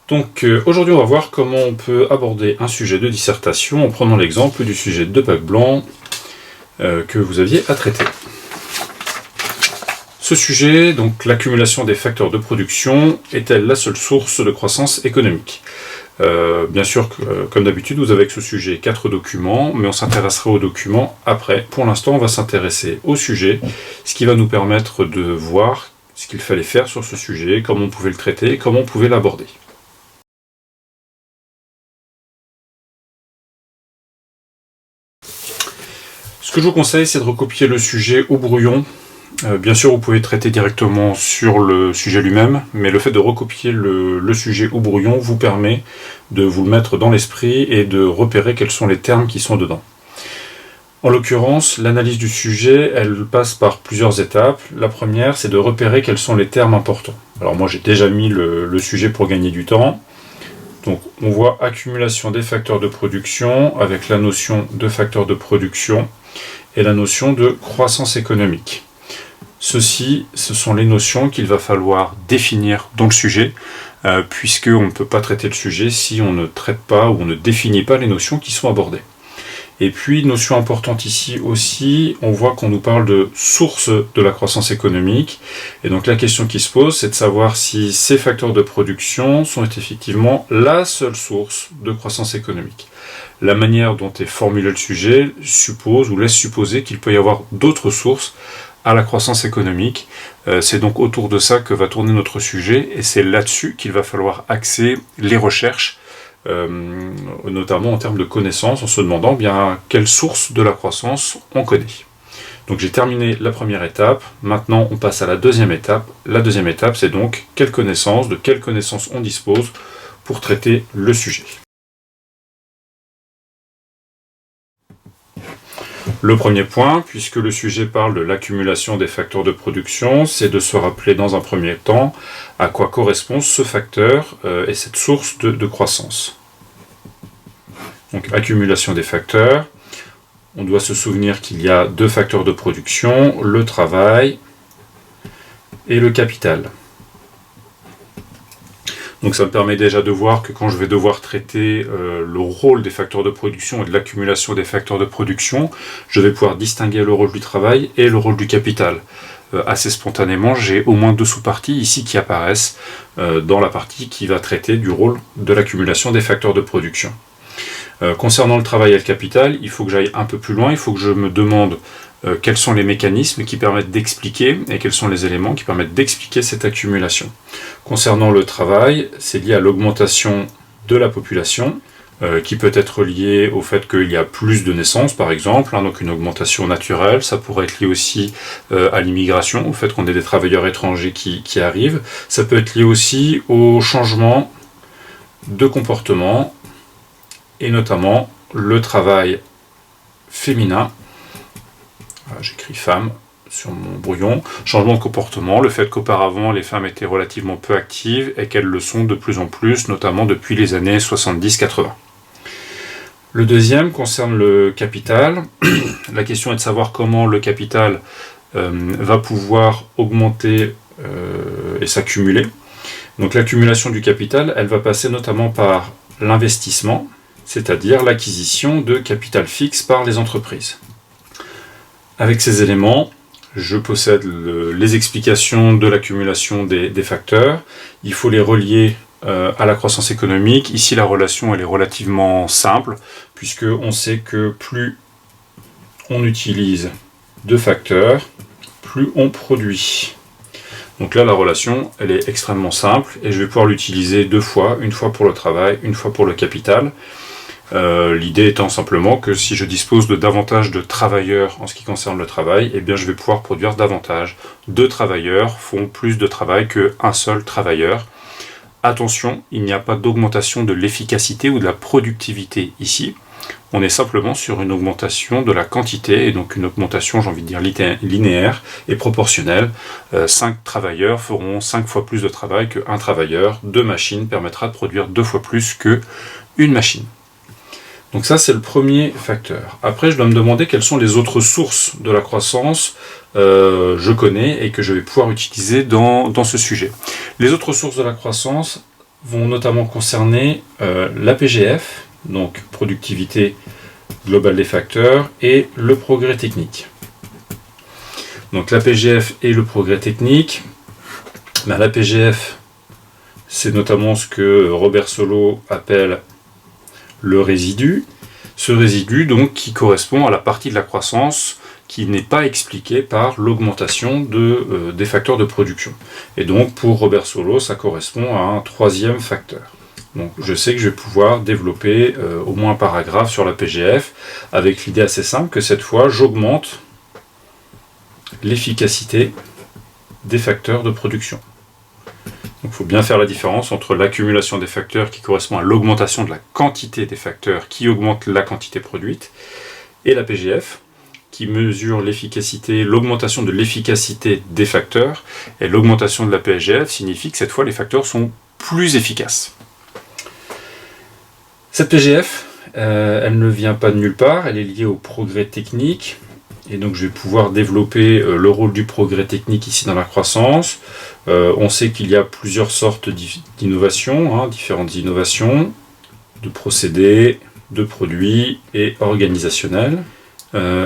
Donc aujourd'hui on va voir comment on peut aborder un sujet de dissertation en prenant l'exemple du sujet de bac blanc que vous aviez à traiter. Ce sujet, donc l'accumulation des facteurs de production, est-elle la seule source de croissance économique ? Bien sûr, comme d'habitude, vous avez avec ce sujet 4 documents, mais on s'intéressera aux documents après. Pour l'instant, on va s'intéresser au sujet, ce qui va nous permettre de voir ce qu'il fallait faire sur ce sujet, comment on pouvait le traiter, comment on pouvait l'aborder. Ce que je vous conseille, c'est de recopier le sujet au brouillon. Bien sûr, vous pouvez traiter directement sur le sujet lui-même, mais le fait de recopier le sujet au brouillon vous permet de vous le mettre dans l'esprit et de repérer quels sont les termes qui sont dedans. En l'occurrence, l'analyse du sujet, elle passe par plusieurs étapes. La première, c'est de repérer quels sont les termes importants. Alors moi, j'ai déjà mis le sujet pour gagner du temps. Donc, on voit accumulation des facteurs de production avec la notion de facteurs de production et la notion de croissance économique. Ceci, ce sont les notions qu'il va falloir définir dans le sujet, puisqu'on ne peut pas traiter le sujet si on ne traite pas ou on ne définit pas les notions qui sont abordées. Et puis, notion importante ici aussi, on voit qu'on nous parle de source de la croissance économique. Et donc la question qui se pose, c'est de savoir si ces facteurs de production sont effectivement la seule source de croissance économique. La manière dont est formulé le sujet suppose ou laisse supposer qu'il peut y avoir d'autres sources à la croissance économique. C'est donc autour de ça que va tourner notre sujet et c'est là-dessus qu'il va falloir axer les recherches, notamment en termes de connaissances, en se demandant bien quelle source de la croissance on connaît. Donc j'ai terminé la première étape, maintenant on passe à la deuxième étape. La deuxième étape, c'est donc de quelles connaissances on dispose pour traiter le sujet. Le premier point, puisque le sujet parle de l'accumulation des facteurs de production, c'est de se rappeler dans un premier temps à quoi correspond ce facteur et cette source de croissance. Donc, accumulation des facteurs. On doit se souvenir qu'il y a deux facteurs de production, le travail et le capital. Donc ça me permet déjà de voir que quand je vais devoir traiter le rôle des facteurs de production et de l'accumulation des facteurs de production, je vais pouvoir distinguer le rôle du travail et le rôle du capital. Assez spontanément, j'ai au moins deux sous-parties ici qui apparaissent dans la partie qui va traiter du rôle de l'accumulation des facteurs de production. Concernant le travail et le capital, il faut que j'aille un peu plus loin, il faut que je me demande quels sont les mécanismes qui permettent d'expliquer et quels sont les éléments qui permettent d'expliquer cette accumulation. Concernant le travail, c'est lié à l'augmentation de la population, qui peut être liée au fait qu'il y a plus de naissances par exemple, donc une augmentation naturelle. Ça pourrait être lié aussi à l'immigration, au fait qu'on ait des travailleurs étrangers qui arrivent. Ça peut être lié aussi au changement de comportement, et notamment le travail féminin. J'écris femme sur mon brouillon. Changement de comportement, le fait qu'auparavant les femmes étaient relativement peu actives et qu'elles le sont de plus en plus, notamment depuis les années 70-80. Le deuxième concerne le capital. La question est de savoir comment le capital va pouvoir augmenter et s'accumuler. Donc l'accumulation du capital, elle va passer notamment par l'investissement, c'est-à-dire l'acquisition de capital fixe par les entreprises. Avec ces éléments, je possède les explications de l'accumulation des facteurs. Il faut les relier à la croissance économique. Ici, la relation elle est relativement simple, puisqu'on sait que plus on utilise de facteurs, plus on produit. Donc là, la relation, elle est extrêmement simple, et je vais pouvoir l'utiliser deux fois, une fois pour le travail, une fois pour le capital. L'idée étant simplement que si je dispose de davantage de travailleurs en ce qui concerne le travail, eh bien je vais pouvoir produire davantage. Deux travailleurs font plus de travail qu'un seul travailleur. Attention, il n'y a pas d'augmentation de l'efficacité ou de la productivité ici. On est simplement sur une augmentation de la quantité, et donc une augmentation, j'ai envie de dire, linéaire et proportionnelle. 5 travailleurs feront 5 fois plus de travail qu'un travailleur. 2 machines permettra de produire 2 fois plus qu'une machine. Donc ça, c'est le premier facteur. Après, je dois me demander quelles sont les autres sources de la croissance je connais et que je vais pouvoir utiliser dans ce sujet. Les autres sources de la croissance, vont notamment concerner la PGF, donc productivité globale des facteurs, et le progrès technique. Donc la PGF et le progrès technique. La PGF, c'est notamment ce que Robert Solow appelle le résidu. Ce résidu, donc, qui correspond à la partie de la croissance qui n'est pas expliquée par l'augmentation des facteurs de production. Et donc, pour Robert Solow, ça correspond à un troisième facteur. Donc, je sais que je vais pouvoir développer au moins un paragraphe sur la PGF, avec l'idée assez simple que cette fois, j'augmente l'efficacité des facteurs de production. Donc il faut bien faire la différence entre l'accumulation des facteurs qui correspond à l'augmentation de la quantité des facteurs qui augmente la quantité produite, et la PGF qui mesure l'efficacité, l'augmentation de l'efficacité des facteurs, et l'augmentation de la PGF signifie que cette fois les facteurs sont plus efficaces. Cette PGF, elle ne vient pas de nulle part, elle est liée au progrès technique. Et donc je vais pouvoir développer le rôle du progrès technique ici dans la croissance. On sait qu'il y a plusieurs sortes d'innovations, différentes innovations, de procédés, de produits et organisationnels.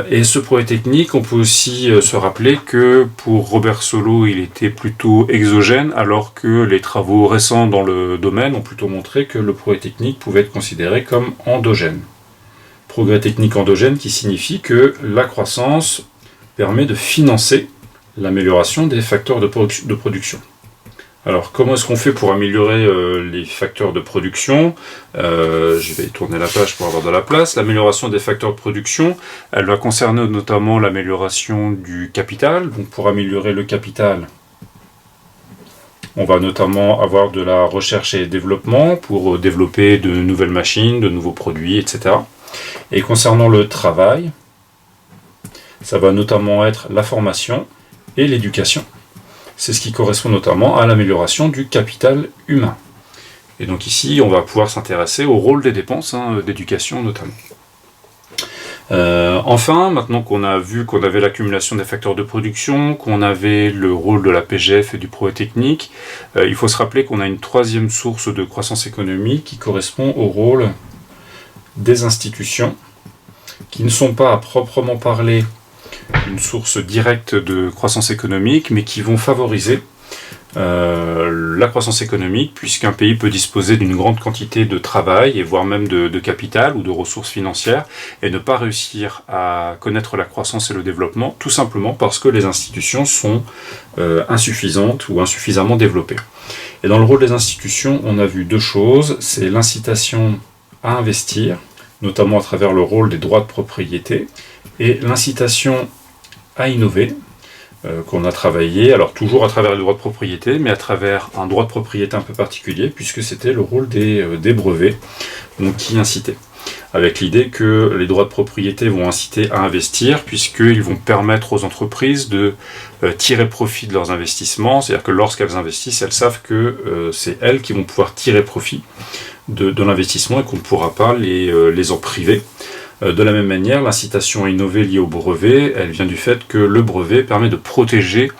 Et ce progrès technique, on peut aussi se rappeler que pour Robert Solow, il était plutôt exogène, alors que les travaux récents dans le domaine ont plutôt montré que le progrès technique pouvait être considéré comme endogène. Progrès technique endogène qui signifie que la croissance permet de financer l'amélioration des facteurs de production. Alors comment est-ce qu'on fait pour améliorer les facteurs de production ? Je vais tourner la page pour avoir de la place. L'amélioration des facteurs de production, elle va concerner notamment l'amélioration du capital. Donc pour améliorer le capital, on va notamment avoir de la recherche et développement pour développer de nouvelles machines, de nouveaux produits, etc. Et concernant le travail, ça va notamment être la formation et l'éducation. C'est ce qui correspond notamment à l'amélioration du capital humain. Et donc ici, on va pouvoir s'intéresser au rôle des dépenses, d'éducation notamment. Enfin, maintenant qu'on a vu qu'on avait l'accumulation des facteurs de production, qu'on avait le rôle de la PGF et du progrès technique, il faut se rappeler qu'on a une troisième source de croissance économique qui correspond au rôle des institutions, qui ne sont pas à proprement parler une source directe de croissance économique, mais qui vont favoriser la croissance économique, puisqu'un pays peut disposer d'une grande quantité de travail, et voire même de capital ou de ressources financières, et ne pas réussir à connaître la croissance et le développement, tout simplement parce que les institutions sont insuffisantes ou insuffisamment développées. Et dans le rôle des institutions, on a vu deux choses, c'est l'incitation à investir, notamment à travers le rôle des droits de propriété, et l'incitation à innover, qu'on a travaillé, alors toujours à travers les droits de propriété, mais à travers un droit de propriété un peu particulier, puisque c'était le rôle des brevets, donc qui incitaient. Avec l'idée que les droits de propriété vont inciter à investir, puisqu'ils vont permettre aux entreprises de tirer profit de leurs investissements, c'est-à-dire que lorsqu'elles investissent, elles savent que c'est elles qui vont pouvoir tirer profit de l'investissement et qu'on ne pourra pas les en priver. De la même manière, l'incitation à innover liée au brevet, elle vient du fait que le brevet permet de protéger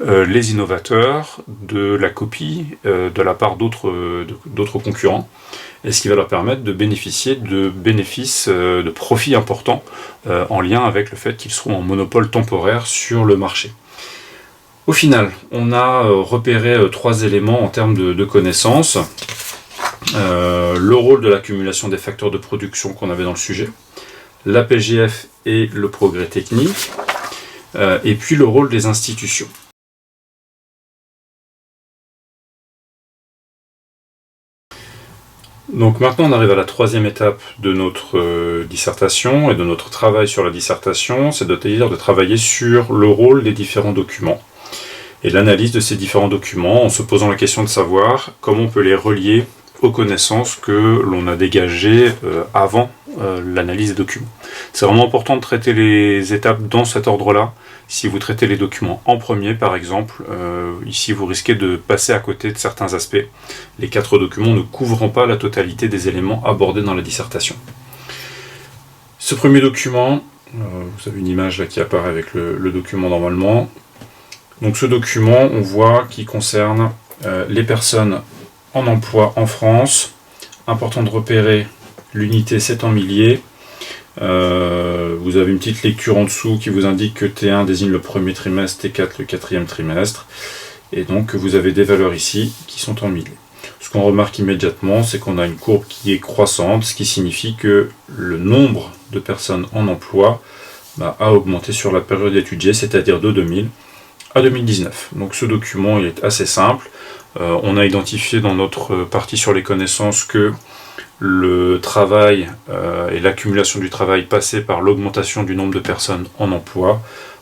les innovateurs de la copie de la part d'autres concurrents, et ce qui va leur permettre de bénéficier de bénéfices, de profits importants en lien avec le fait qu'ils seront en monopole temporaire sur le marché. Au final, on a repéré trois éléments en termes de connaissances. Le rôle de l'accumulation des facteurs de production qu'on avait dans le sujet, la PGF et le progrès technique, et puis le rôle des institutions. Donc maintenant on arrive à la troisième étape de notre dissertation et de notre travail sur la dissertation, c'est-à-dire de travailler sur le rôle des différents documents et l'analyse de ces différents documents en se posant la question de savoir comment on peut les relier aux connaissances que l'on a dégagées avant l'analyse des documents. C'est vraiment important de traiter les étapes dans cet ordre-là. Si vous traitez les documents en premier, par exemple, ici vous risquez de passer à côté de certains aspects, les 4 documents ne couvrant pas la totalité des éléments abordés dans la dissertation. Ce premier document, vous avez une image là qui apparaît avec le document normalement. Donc ce document, on voit qu'il concerne les personnes en emploi en France. Important de repérer l'unité, c'est en milliers. Vous avez une petite lecture en dessous qui vous indique que T1 désigne le premier trimestre, T4 le quatrième trimestre. Et donc vous avez des valeurs ici qui sont en milliers. Ce qu'on remarque immédiatement, c'est qu'on a une courbe qui est croissante, ce qui signifie que le nombre de personnes en emploi a augmenté sur la période étudiée, c'est-à-dire de 2000 à 2019. Donc ce document il est assez simple. On a identifié dans notre partie sur les connaissances que le travail et l'accumulation du travail passait par l'augmentation du nombre de personnes en emploi.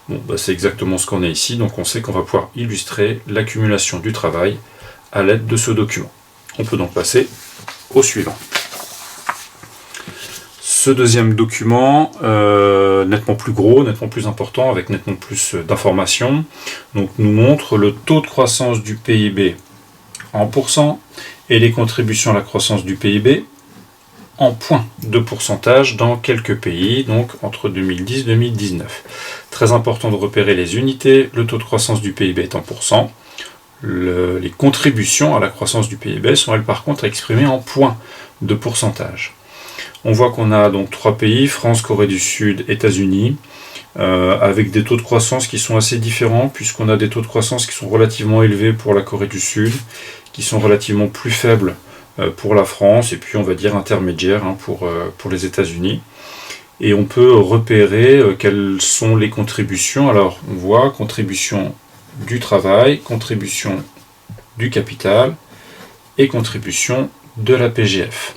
Bon, c'est exactement ce qu'on a ici, donc on sait qu'on va pouvoir illustrer l'accumulation du travail à l'aide de ce document. On peut donc passer au suivant. Ce deuxième document, nettement plus gros, nettement plus important, avec nettement plus d'informations, donc nous montre le taux de croissance du PIB en pourcent et les contributions à la croissance du PIB en points de pourcentage dans quelques pays, donc entre 2010 et 2019. Très important de repérer les unités, le taux de croissance du PIB est en pourcent. Les contributions à la croissance du PIB sont elles par contre exprimées en points de pourcentage. On voit qu'on a donc 3 pays, France, Corée du Sud, États-Unis, avec des taux de croissance qui sont assez différents, puisqu'on a des taux de croissance qui sont relativement élevés pour la Corée du Sud, qui sont relativement plus faibles pour la France, et puis on va dire intermédiaires pour les États-Unis. Et on peut repérer quelles sont les contributions. Alors on voit contribution du travail, contribution du capital et contribution de la PGF.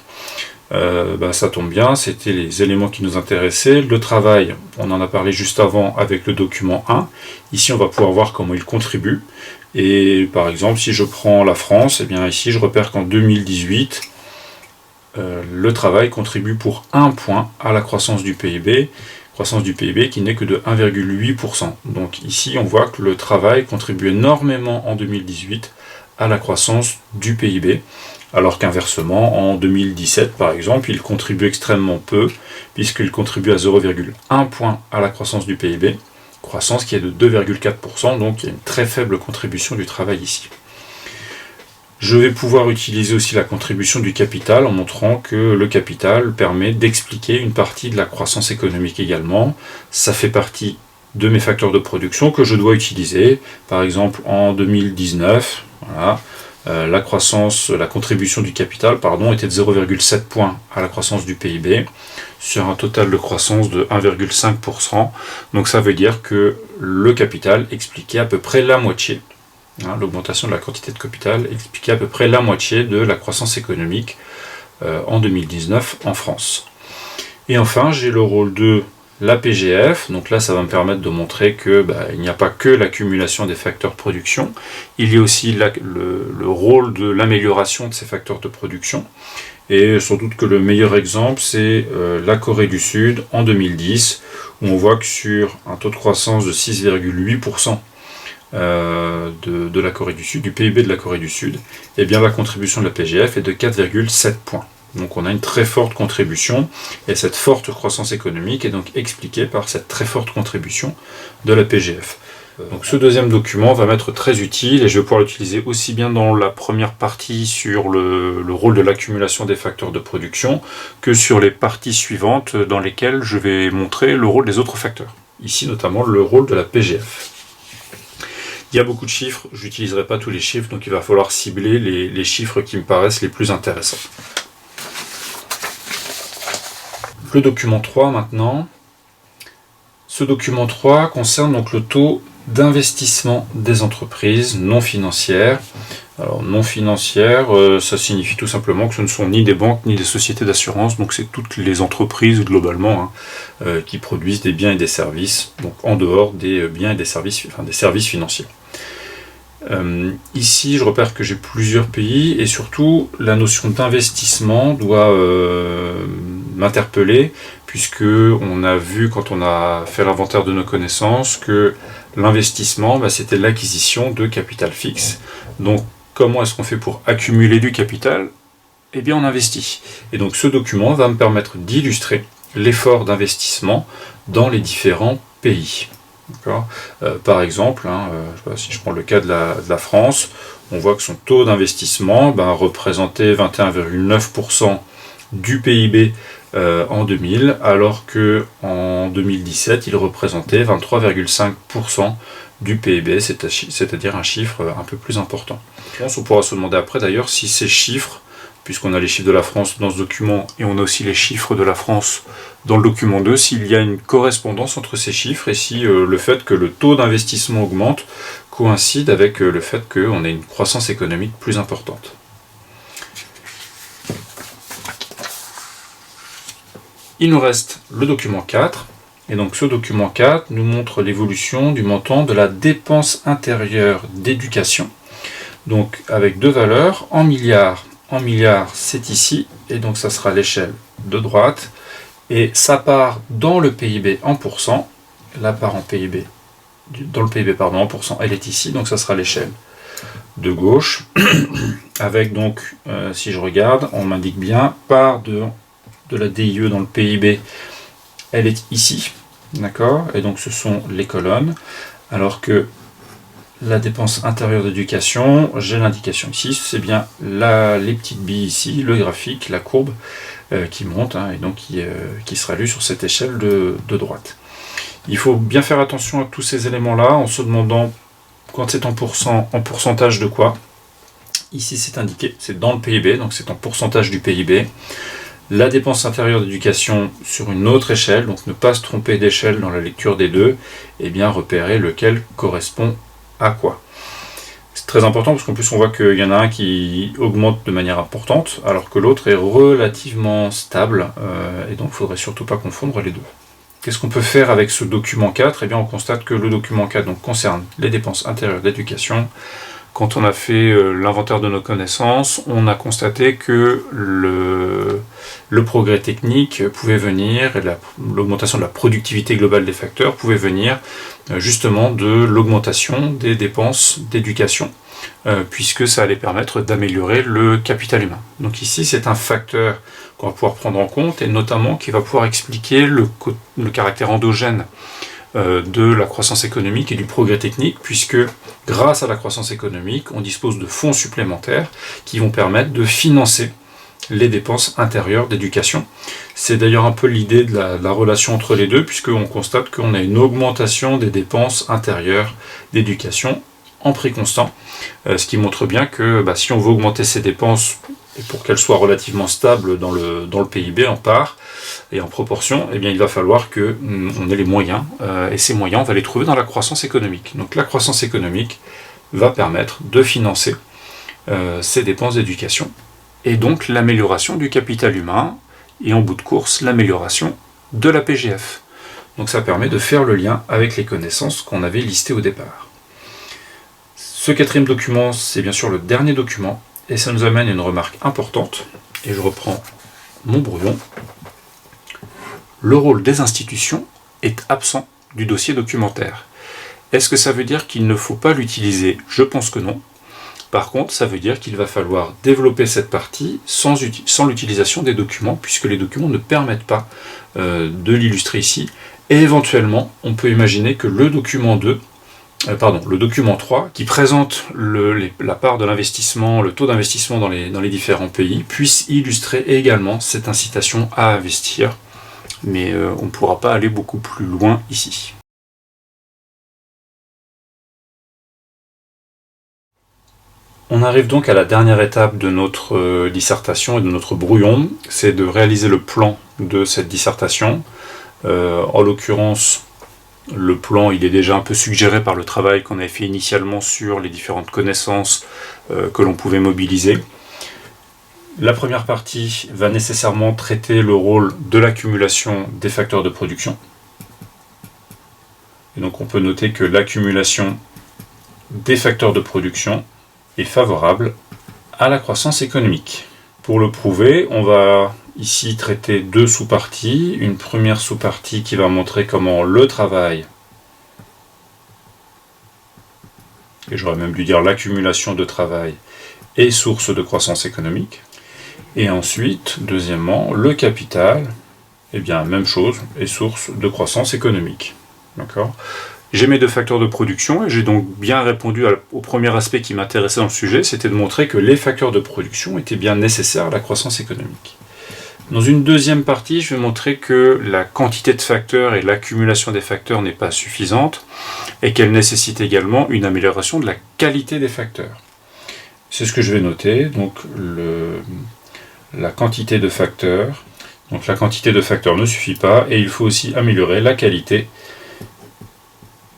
Ça tombe bien, c'était les éléments qui nous intéressaient. Le travail, on en a parlé juste avant avec le document 1. Ici, on va pouvoir voir comment il contribue. Et par exemple, si je prends la France, ici, je repère qu'en 2018, le travail contribue pour 1 point à la croissance du PIB qui n'est que de 1,8%. Donc ici, on voit que le travail contribue énormément en 2018 à la croissance du PIB, alors qu'inversement, en 2017, par exemple, il contribue extrêmement peu, puisqu'il contribue à 0,1 point à la croissance du PIB, croissance qui est de 2,4%, donc il y a une très faible contribution du travail ici. Je vais pouvoir utiliser aussi la contribution du capital en montrant que le capital permet d'expliquer une partie de la croissance économique également. Ça fait partie de mes facteurs de production que je dois utiliser. Par exemple, en 2019, voilà, la contribution du capital était de 0,7 points à la croissance du PIB sur un total de croissance de 1,5%. Donc ça veut dire que le capital expliquait à peu près la moitié. L'augmentation de la quantité de capital expliquait à peu près la moitié de la croissance économique en 2019 en France. Et enfin, j'ai le rôle de la PGF. Donc là, ça va me permettre de montrer que il n'y a pas que l'accumulation des facteurs de production, il y a aussi le rôle de l'amélioration de ces facteurs de production. Et sans doute que le meilleur exemple, c'est la Corée du Sud en 2010, où on voit que sur un taux de croissance de 6,8%, de la Corée du Sud, du PIB de la Corée du Sud, la contribution de la PGF est de 4,7 points. Donc on a une très forte contribution, et cette forte croissance économique est donc expliquée par cette très forte contribution de la PGF. Donc ce deuxième document va m'être très utile, et je vais pouvoir l'utiliser aussi bien dans la première partie sur le rôle de l'accumulation des facteurs de production, que sur les parties suivantes dans lesquelles je vais montrer le rôle des autres facteurs. Ici notamment le rôle de la PGF. Il y a beaucoup de chiffres, je n'utiliserai pas tous les chiffres, donc il va falloir cibler les chiffres qui me paraissent les plus intéressants. Le document 3 maintenant. Ce document 3 concerne donc le taux d'investissement des entreprises non financières. Alors non financières, ça signifie tout simplement que ce ne sont ni des banques ni des sociétés d'assurance, donc c'est toutes les entreprises globalement qui produisent des biens et des services, donc en dehors des biens et des services, des services financiers. Ici, je repère que j'ai plusieurs pays, et surtout la notion d'investissement doit m'interpeller, puisque on a vu quand on a fait l'inventaire de nos connaissances que l'investissement, c'était l'acquisition de capital fixe. Donc comment est-ce qu'on fait pour accumuler du capital ? On investit. Et donc ce document va me permettre d'illustrer l'effort d'investissement dans les différents pays. Par exemple, si je prends le cas de la France, on voit que son taux d'investissement représentait 21,9% du PIB en 2000, alors qu'en 2017, il représentait 23,5% du PIB, c'est-à-dire un chiffre un peu plus important. On pourra se demander après d'ailleurs si ces chiffres, puisqu'on a les chiffres de la France dans ce document et on a aussi les chiffres de la France dans le document 2, s'il y a une correspondance entre ces chiffres et si le fait que le taux d'investissement augmente coïncide avec le fait qu'on ait une croissance économique plus importante. Il nous reste le document 4, et donc ce document 4 nous montre l'évolution du montant de la dépense intérieure d'éducation, donc avec deux valeurs, en milliards c'est ici, et donc ça sera l'échelle de droite, et sa part dans le PIB en pourcent, la part en PIB, dans le PIB en pourcent, elle est ici, donc ça sera l'échelle de gauche, avec donc, si je regarde, on m'indique bien, part de la DIE dans le PIB, elle est ici, d'accord, et donc ce sont les colonnes, alors que la dépense intérieure d'éducation, j'ai l'indication ici, c'est bien les petites billes ici, le graphique, la courbe qui monte, et donc qui sera lu sur cette échelle de droite. Il faut bien faire attention à tous ces éléments-là, en se demandant quand c'est en pourcentage de quoi. Ici c'est indiqué, c'est dans le PIB, donc c'est en pourcentage du PIB. La dépense intérieure d'éducation sur une autre échelle, donc ne pas se tromper d'échelle dans la lecture des deux, et bien repérer lequel correspond à quoi. C'est très important parce qu'en plus on voit qu'il y en a un qui augmente de manière importante alors que l'autre est relativement stable et donc il ne faudrait surtout pas confondre les deux. Qu'est-ce qu'on peut faire avec ce document 4 ? Eh bien on constate que le document 4 donc, concerne les dépenses intérieures d'éducation. Quand on a fait l'inventaire de nos connaissances, on a constaté que le progrès technique pouvait venir, et l'augmentation de la productivité globale des facteurs pouvait venir justement de l'augmentation des dépenses d'éducation, puisque ça allait permettre d'améliorer le capital humain. Donc ici, c'est un facteur qu'on va pouvoir prendre en compte, et notamment qui va pouvoir expliquer le caractère endogène de la croissance économique et du progrès technique, puisque grâce à la croissance économique, on dispose de fonds supplémentaires qui vont permettre de financer les dépenses intérieures d'éducation. C'est d'ailleurs un peu l'idée de la relation entre les deux, puisqu'on constate qu'on a une augmentation des dépenses intérieures d'éducation en prix constant, ce qui montre bien que si on veut augmenter ces dépenses, et pour qu'elles soient relativement stables dans le PIB en part et en proportion, eh bien il va falloir qu'on ait les moyens, et ces moyens on va les trouver dans la croissance économique. Donc la croissance économique va permettre de financer ces dépenses d'éducation, et donc l'amélioration du capital humain, et en bout de course l'amélioration de la PGF. Donc ça permet de faire le lien avec les connaissances qu'on avait listées au départ. Ce quatrième document, c'est bien sûr le dernier document, et ça nous amène à une remarque importante, et je reprends mon brouillon. Le rôle des institutions est absent du dossier documentaire. Est-ce que ça veut dire qu'il ne faut pas l'utiliser ? Je pense que non. Par contre, ça veut dire qu'il va falloir développer cette partie sans l'utilisation des documents, puisque les documents ne permettent pas de l'illustrer ici. Et éventuellement, on peut imaginer que le document 3, qui présente la part de l'investissement, le taux d'investissement dans les différents pays, puisse illustrer également cette incitation à investir. Mais on ne pourra pas aller beaucoup plus loin ici. On arrive donc à la dernière étape de notre dissertation et de notre brouillon, c'est de réaliser le plan de cette dissertation. En l'occurrence, le plan il est déjà un peu suggéré par le travail qu'on avait fait initialement sur les différentes connaissances que l'on pouvait mobiliser. La première partie va nécessairement traiter le rôle de l'accumulation des facteurs de production. Et donc on peut noter que l'accumulation des facteurs de production est favorable à la croissance économique. Pour le prouver, on va ici traiter deux sous-parties. Une première sous-partie qui va montrer comment le travail, et j'aurais même dû dire l'accumulation de travail, est source de croissance économique. Et ensuite, deuxièmement, le capital, eh bien, même chose, est source de croissance économique. D'accord ? J'ai mes deux facteurs de production et j'ai donc bien répondu au premier aspect qui m'intéressait dans le sujet, c'était de montrer que les facteurs de production étaient bien nécessaires à la croissance économique. Dans une deuxième partie, je vais montrer que la quantité de facteurs et l'accumulation des facteurs n'est pas suffisante et qu'elle nécessite également une amélioration de la qualité des facteurs. C'est ce que je vais noter, donc la quantité de facteurs. Donc la quantité de facteurs ne suffit pas et il faut aussi améliorer la qualité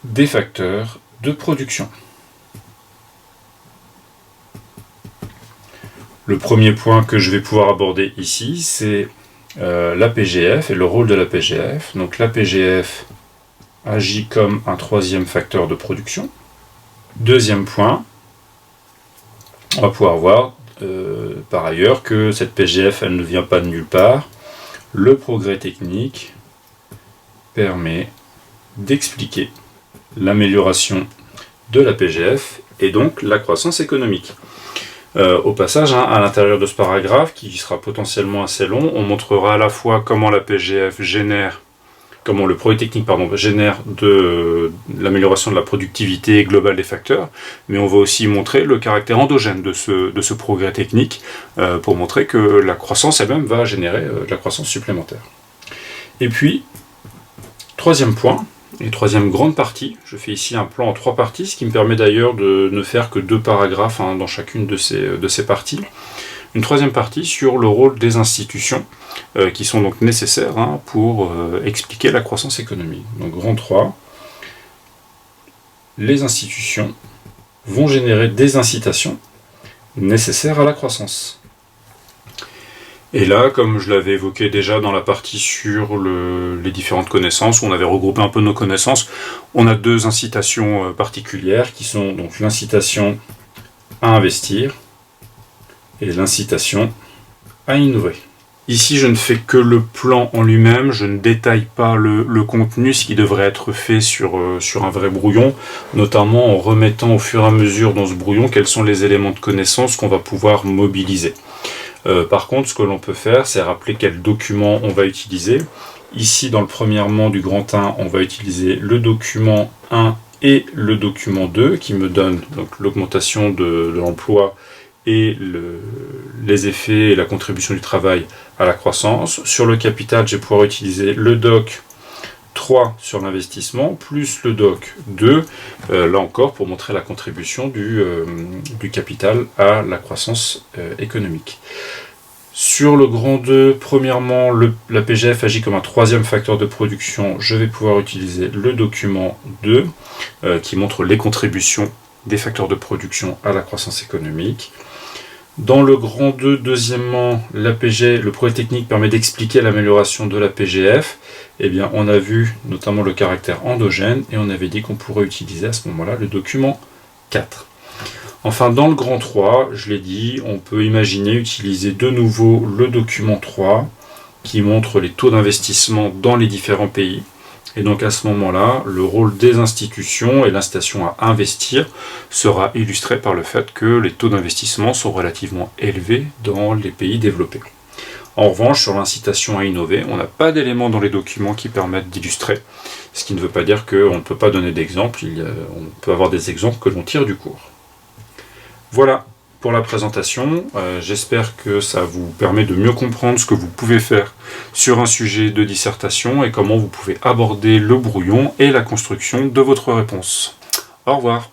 des facteurs de production. Le premier point que je vais pouvoir aborder ici, c'est la PGF et le rôle de la PGF. Donc la PGF agit comme un troisième facteur de production. Deuxième point, on va pouvoir voir par ailleurs que cette PGF, elle ne vient pas de nulle part. Le progrès technique permet d'expliquer l'amélioration de la PGF et donc la croissance économique. Au passage, à l'intérieur de ce paragraphe, qui sera potentiellement assez long, on montrera à la fois comment la PGF génère, comment le progrès technique génère de l'amélioration de la productivité globale des facteurs, mais on va aussi montrer le caractère endogène de ce progrès technique pour montrer que la croissance elle-même va générer de la croissance supplémentaire. Et puis, troisième point, et troisième grande partie, je fais ici un plan en 3 parties, ce qui me permet d'ailleurs de ne faire que 2 paragraphes dans chacune de ces parties. Une troisième partie sur le rôle des institutions, qui sont donc nécessaires pour expliquer la croissance économique. Donc grand 3, les institutions vont générer des incitations nécessaires à la croissance. Et là, comme je l'avais évoqué déjà dans la partie sur les différentes connaissances, où on avait regroupé un peu nos connaissances, on a 2 incitations particulières qui sont donc l'incitation à investir et l'incitation à innover. Ici, je ne fais que le plan en lui-même, je ne détaille pas le contenu, ce qui devrait être fait sur un vrai brouillon, notamment en remettant au fur et à mesure dans ce brouillon quels sont les éléments de connaissance qu'on va pouvoir mobiliser. Par contre, ce que l'on peut faire, c'est rappeler quel document on va utiliser. Ici, dans le premièrement du grand 1, on va utiliser le document 1 et le document 2, qui me donnent l'augmentation de l'emploi et les effets et la contribution du travail à la croissance. Sur le capital, je vais pouvoir utiliser le doc 3 sur l'investissement, plus le doc 2, là encore pour montrer la contribution du capital à la croissance économique. Sur le grand 2, premièrement, la PGF agit comme un troisième facteur de production. Je vais pouvoir utiliser le document 2, qui montre les contributions des facteurs de production à la croissance économique. Dans le grand 2, deuxièmement, le progrès technique permet d'expliquer l'amélioration de la PGF. Eh bien, on a vu notamment le caractère endogène et on avait dit qu'on pourrait utiliser à ce moment-là le document 4. Enfin, dans le grand 3, je l'ai dit, on peut imaginer utiliser de nouveau le document 3 qui montre les taux d'investissement dans les différents pays. Et donc à ce moment-là, le rôle des institutions et l'incitation à investir sera illustré par le fait que les taux d'investissement sont relativement élevés dans les pays développés. En revanche, sur l'incitation à innover, on n'a pas d'éléments dans les documents qui permettent d'illustrer, ce qui ne veut pas dire qu'on ne peut pas donner d'exemples, on peut avoir des exemples que l'on tire du cours. Voilà pour la présentation, j'espère que ça vous permet de mieux comprendre ce que vous pouvez faire sur un sujet de dissertation et comment vous pouvez aborder le brouillon et la construction de votre réponse. Au revoir.